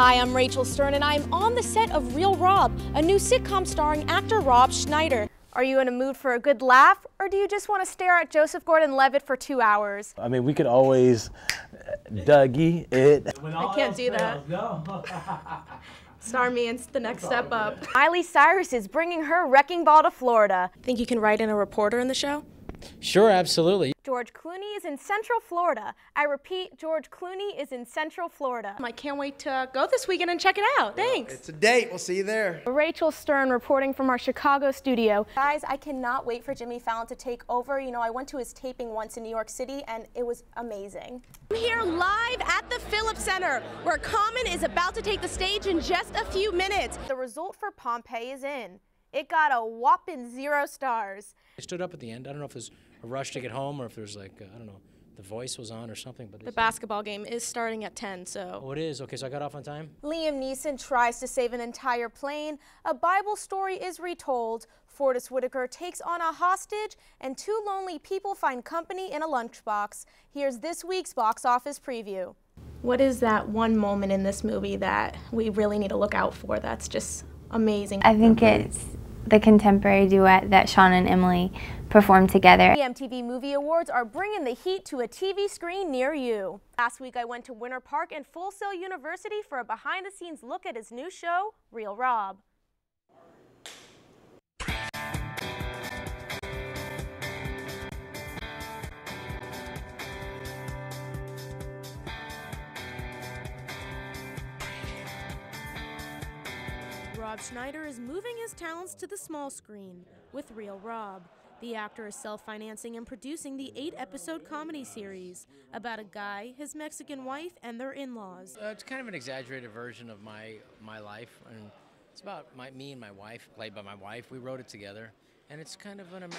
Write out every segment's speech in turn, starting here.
Hi, I'm Rachel Stern, and I'm on the set of Real Rob, a new sitcom starring actor Rob Schneider. Are you in a mood for a good laugh, or do you just want to stare at Joseph Gordon-Levitt for 2 hours? I mean, we could always Dougie it. I can't do that. Star Me's the next step up. Miley Cyrus is bringing her wrecking ball to Florida. Think you can write in a reporter in the show? Sure, absolutely. George Clooney is in Central Florida. I repeat, George Clooney is in Central Florida. I can't wait to go this weekend and check it out. Thanks. It's a date. We'll see you there. Rachel Stern reporting from our Chicago studio. Guys, I cannot wait for Jimmy Fallon to take over. You know, I went to his taping once in New York City, and it was amazing. I'm here live at the Phillips Center, where Common is about to take the stage in just a few minutes. The result for Pompeii is in. It got a whopping 0 stars. I stood up at the end. I don't know if there's a rush to get home or if there's like, I don't know, The Voice was on or something. But the basketball game is starting at 10, so. Oh, it is? Okay, so I got off on time? Liam Neeson tries to save an entire plane. A Bible story is retold. Forrest Whitaker takes on a hostage, and 2 lonely people find company in a lunchbox. Here's this week's box office preview. What is that one moment in this movie that we really need to look out for that's just amazing? I think it's the contemporary duet that Sean and Emily performed together. The MTV Movie Awards are bringing the heat to a TV screen near you. Last week I went to Winter Park and Full Sail University for a behind-the-scenes look at his new show, Real Rob. Rob Schneider is moving his talents to the small screen with Real Rob. The actor is self-financing and producing the 8-episode comedy series about a guy, his Mexican wife, and their in-laws. It's kind of an exaggerated version of my life, and it's about me and my wife, played by my wife. We wrote it together, and it's kind of an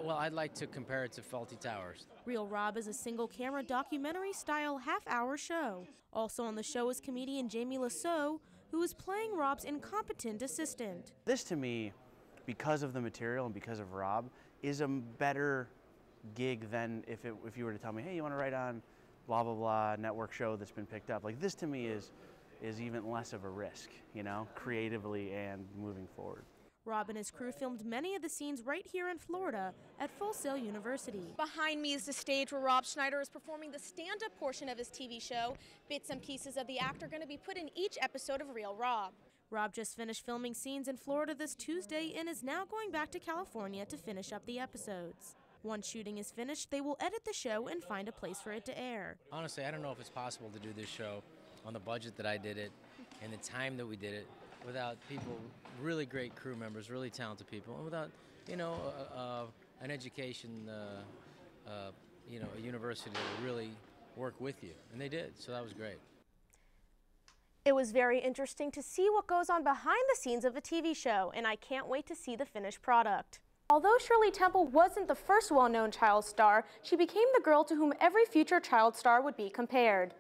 well, I'd like to compare it to Fawlty Towers. Real Rob is a single-camera documentary-style half-hour show. Also on the show is comedian Jamie Lasso, who is playing Rob's incompetent assistant. This, to me, because of the material and because of Rob, is a better gig than if you were to tell me, hey, you want to write on blah, blah, blah network show that's been picked up. Like, this to me is even less of a risk, you know, creatively and moving forward. Rob and his crew filmed many of the scenes right here in Florida at Full Sail University. Behind me is the stage where Rob Schneider is performing the stand-up portion of his TV show. Bits and pieces of the actor are going to be put in each episode of Real Rob. Rob just finished filming scenes in Florida this Tuesday and is now going back to California to finish up the episodes. Once shooting is finished, they will edit the show and find a place for it to air. Honestly, I don't know if it's possible to do this show on the budget that I did it and the time that we did it without people, really great crew members, really talented people, and without, you know, an education, you know, a university to really work with you. And they did, so that was great. It was very interesting to see what goes on behind the scenes of a TV show, and I can't wait to see the finished product. Although Shirley Temple wasn't the first well-known child star, she became the girl to whom every future child star would be compared.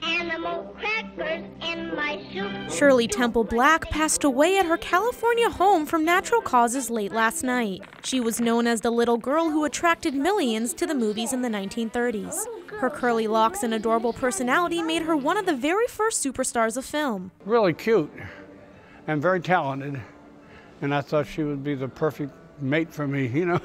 Animal crackers in my soup. Shirley Temple Black passed away at her California home from natural causes late last night. She was known as the little girl who attracted millions to the movies in the 1930s. Her curly locks and adorable personality made her one of the very first superstars of film. Really cute and very talented, and I thought she would be the perfect mate for me, you know.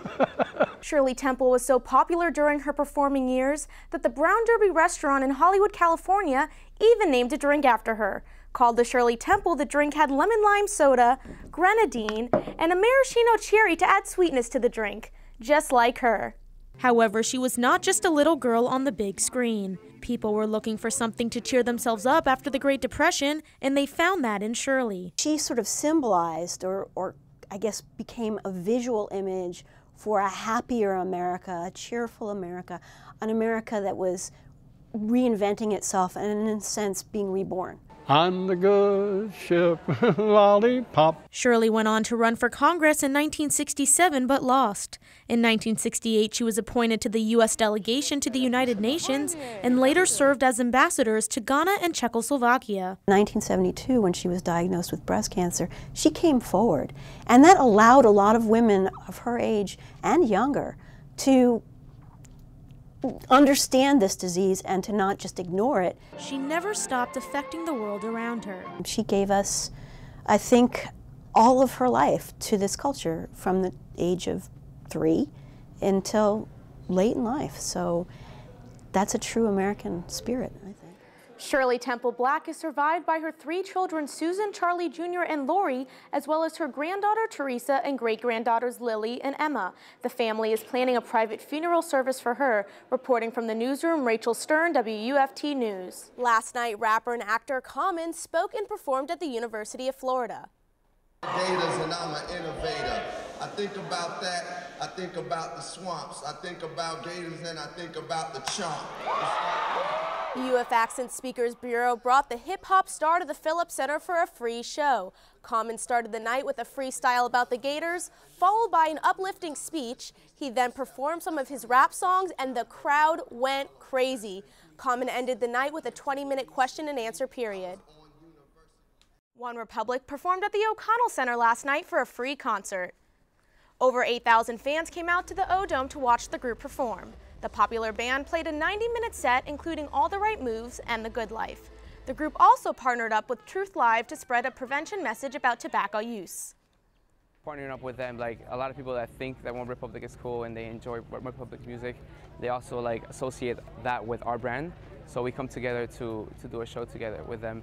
Shirley Temple was so popular during her performing years that the Brown Derby restaurant in Hollywood, California even named a drink after her. Called the Shirley Temple, the drink had lemon lime soda, grenadine, and a maraschino cherry to add sweetness to the drink, just like her. However, she was not just a little girl on the big screen. People were looking for something to cheer themselves up after the Great Depression, and they found that in Shirley. She sort of symbolized, or I guess became a visual image for a happier America, a cheerful America, an America that was reinventing itself and in a sense being reborn. On the good ship, lollipop. Shirley went on to run for Congress in 1967 but lost. In 1968, she was appointed to the U.S. delegation to the United Nations and later served as ambassadors to Ghana and Czechoslovakia. In 1972, when she was diagnosed with breast cancer, she came forward, and that allowed a lot of women of her age and younger to understand this disease and to not just ignore it. She never stopped affecting the world around her. She gave us, I think, all of her life to this culture from the age of 3 until late in life. So that's a true American spirit, I think. Shirley Temple Black is survived by her 3 children, Susan, Charlie Jr., and Lori, as well as her granddaughter Teresa and great-granddaughters Lily and Emma. The family is planning a private funeral service for her. Reporting from the newsroom, Rachel Stern, WUFT News. Last night, rapper and actor Common spoke and performed at the University of Florida. Gators and I'm an innovator. I think about that, I think about the swamps, I think about gators and I think about the chomp. UF Accent Speakers Bureau brought the hip-hop star to the Phillips Center for a free show. Common started the night with a freestyle about the Gators, followed by an uplifting speech. He then performed some of his rap songs and the crowd went crazy. Common ended the night with a 20-minute question and answer period. OneRepublic performed at the O'Connell Center last night for a free concert. Over 8,000 fans came out to the O-Dome to watch the group perform. The popular band played a 90-minute set including All the Right Moves and The Good Life. The group also partnered up with Truth Live to spread a prevention message about tobacco use. Partnering up with them, like a lot of people that think that OneRepublic is cool and they enjoy OneRepublic music, they also like associate that with our brand. So we come together to do a show together with them.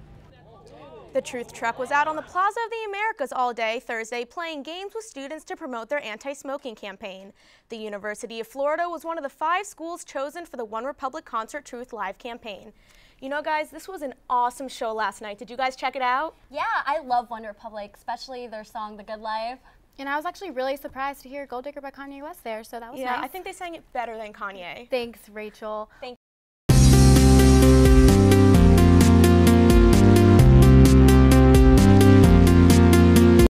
The Truth Truck was out on the Plaza of the Americas all day Thursday playing games with students to promote their anti-smoking campaign. The University of Florida was one of the 5 schools chosen for the OneRepublic Concert Truth Live campaign. You know, guys, this was an awesome show last night. Did you guys check it out? Yeah, I love OneRepublic, especially their song The Good Life. And I was actually really surprised to hear Gold Digger by Kanye West there, so that was nice. Yeah, I think they sang it better than Kanye. Thanks, Rachel. Thank you.